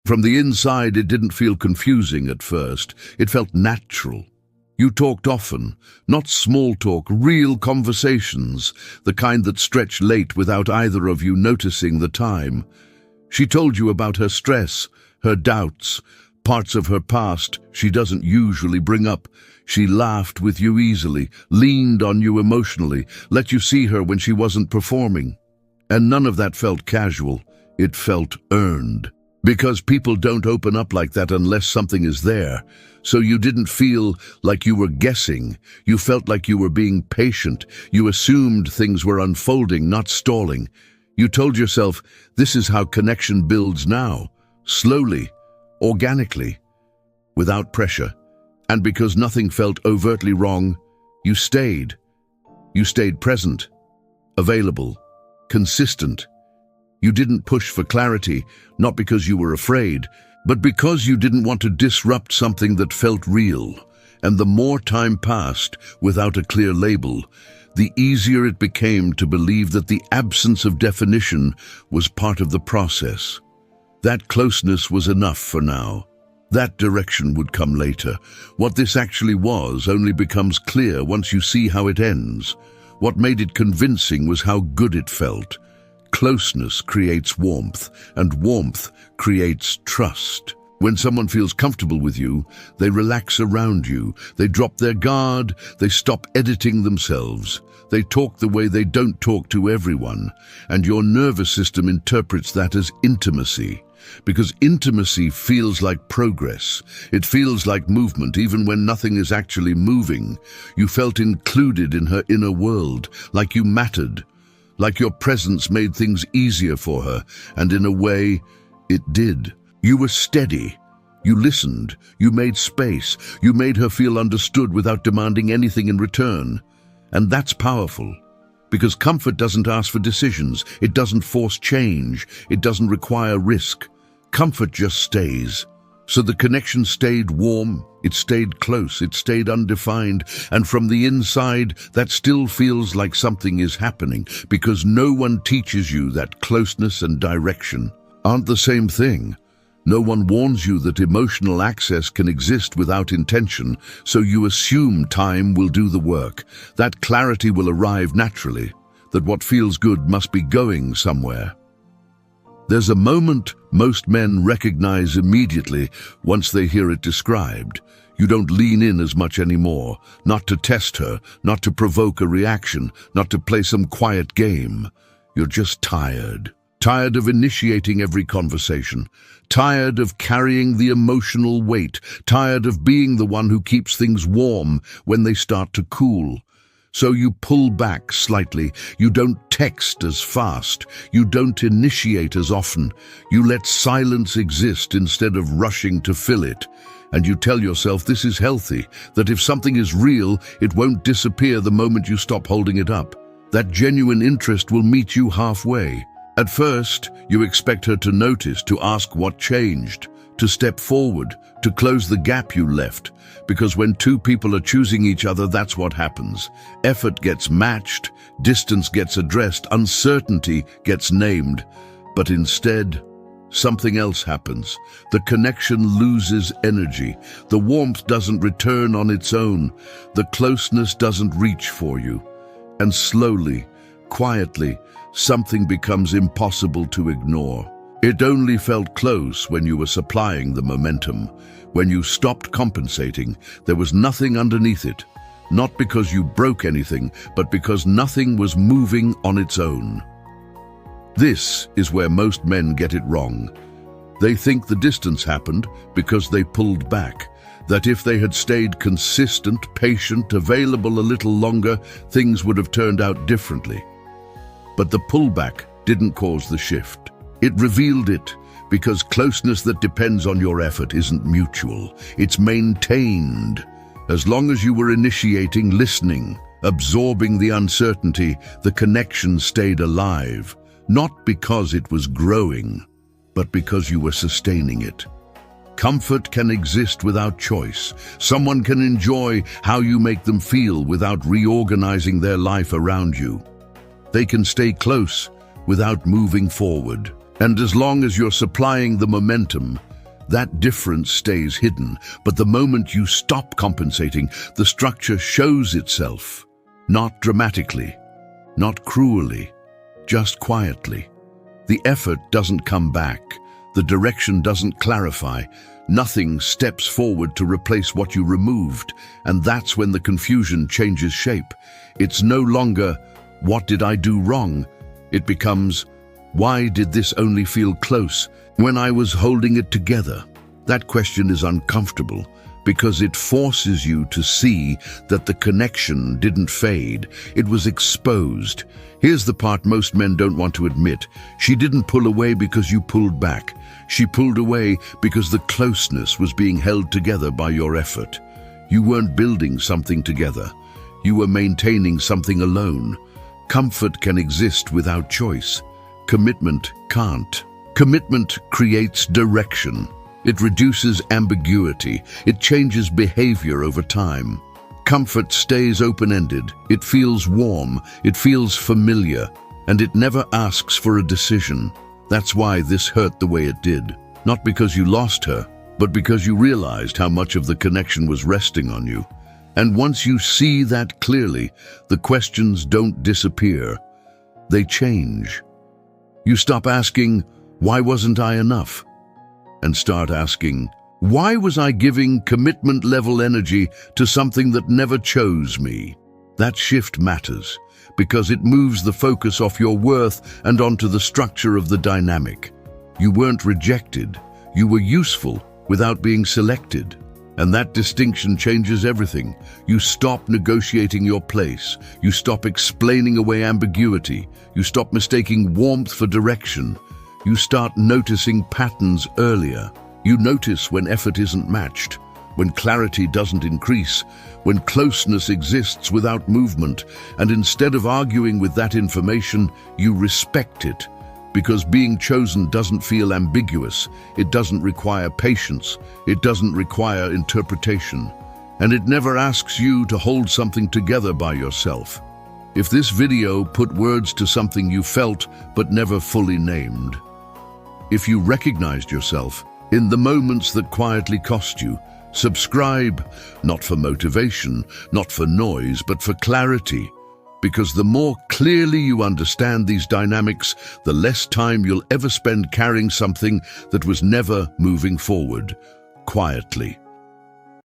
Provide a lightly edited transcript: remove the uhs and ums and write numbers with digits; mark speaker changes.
Speaker 1: From the inside, it didn't feel confusing at first. It felt natural. You talked often, not small talk, real conversations, the kind that stretched late without either of you noticing the time. She told you about her stress, her doubts, parts of her past she doesn't usually bring up. She laughed with you easily, leaned on you emotionally, let you see her when she wasn't performing. And none of that felt casual. It felt earned. Because people don't open up like that unless something is there. So you didn't feel like you were guessing. You felt like you were being patient. You assumed things were unfolding, not stalling. You told yourself, this is how connection builds now. Slowly, organically, without pressure. And because nothing felt overtly wrong, you stayed. You stayed present, available, consistent. You didn't push for clarity, not because you were afraid, but because you didn't want to disrupt something that felt real. And the more time passed without a clear label, the easier it became to believe that the absence of definition was part of the process. That closeness was enough for now. That direction would come later. What this actually was only becomes clear once you see how it ends. What made it convincing was how good it felt. Closeness creates warmth, and warmth creates trust. When someone feels comfortable with you, they relax around you, they drop their guard, they stop editing themselves. They talk the way they don't talk to everyone, and your nervous system interprets that as intimacy. Because intimacy feels like progress. It feels like movement, even when nothing is actually moving. You felt included in her inner world, like you mattered. Like your presence made things easier for her, and in a way, it did. You were steady. You listened. You made space. You made her feel understood without demanding anything in return. And that's powerful. Because comfort doesn't ask for decisions. It doesn't force change. It doesn't require risk. Comfort just stays. So the connection stayed warm, it stayed close, it stayed undefined, and from the inside, that still feels like something is happening, because no one teaches you that closeness and direction aren't the same thing. No one warns you that emotional access can exist without intention, so you assume time will do the work, that clarity will arrive naturally, that what feels good must be going somewhere. There's a moment most men recognize immediately once they hear it described. You don't lean in as much anymore, not to test her, not to provoke a reaction, not to play some quiet game. You're just tired. Tired of initiating every conversation. Tired of carrying the emotional weight. Tired of being the one who keeps things warm when they start to cool. So you pull back slightly. You don't text as fast. You don't initiate as often. You let silence exist instead of rushing to fill it. And you tell yourself this is healthy, that if something is real, it won't disappear the moment you stop holding it up. That genuine interest will meet you halfway. At first, you expect her to notice, to ask what changed, to step forward, to close the gap you left. Because when two people are choosing each other, that's what happens. Effort gets matched, distance gets addressed, uncertainty gets named. But instead, something else happens. The connection loses energy. The warmth doesn't return on its own. The closeness doesn't reach for you. And slowly, quietly, something becomes impossible to ignore. It only felt close when you were supplying the momentum. When you stopped compensating, there was nothing underneath it. Not because you broke anything, but because nothing was moving on its own. This is where most men get it wrong. They think the distance happened because they pulled back, that if they had stayed consistent, patient, available a little longer, things would have turned out differently. But the pullback didn't cause the shift. It revealed it, because closeness that depends on your effort isn't mutual. It's maintained. As long as you were initiating, listening, absorbing the uncertainty, the connection stayed alive. Not because it was growing, but because you were sustaining it. Comfort can exist without choice. Someone can enjoy how you make them feel without reorganizing their life around you. They can stay close without moving forward. And as long as you're supplying the momentum, That difference stays hidden, but the moment you stop compensating, the structure shows itself. Not dramatically, not cruelly, just quietly. The effort doesn't come back, the direction doesn't clarify, nothing steps forward to replace what you removed, and that's when the confusion changes shape. It's no longer, "What did I do wrong?" It becomes, "Why did this only feel close when I was holding it together?" That question is uncomfortable because it forces you to see that the connection didn't fade, it was exposed. Here's the part most men don't want to admit. She didn't pull away because you pulled back. She pulled away because the closeness was being held together by your effort. You weren't building something together. You were maintaining something alone. Comfort can exist without choice. Commitment can't. Commitment creates direction. It reduces ambiguity. It changes behavior over time. Comfort stays open-ended. It feels warm. It feels familiar. And it never asks for a decision. That's why this hurt the way it did. Not because you lost her, but because you realized how much of the connection was resting on you. And once you see that clearly, the questions don't disappear. They change. You stop asking, "Why wasn't I enough?" and start asking, "Why was I giving commitment-level energy to something that never chose me?" That shift matters because it moves the focus off your worth and onto the structure of the dynamic. You weren't rejected. You were useful without being selected. And that distinction changes everything. You stop negotiating your place. You stop explaining away ambiguity. You stop mistaking warmth for direction. You start noticing patterns earlier. You notice when effort isn't matched, when clarity doesn't increase, when closeness exists without movement, and instead of arguing with that information, you respect it. Because being chosen doesn't feel ambiguous, it doesn't require patience, it doesn't require interpretation, and it never asks you to hold something together by yourself. If this video put words to something you felt but never fully named, if you recognized yourself in the moments that quietly cost you, subscribe, not for motivation, not for noise, but for clarity. Because the more clearly you understand these dynamics, the less time you'll ever spend carrying something that was never moving forward, quietly.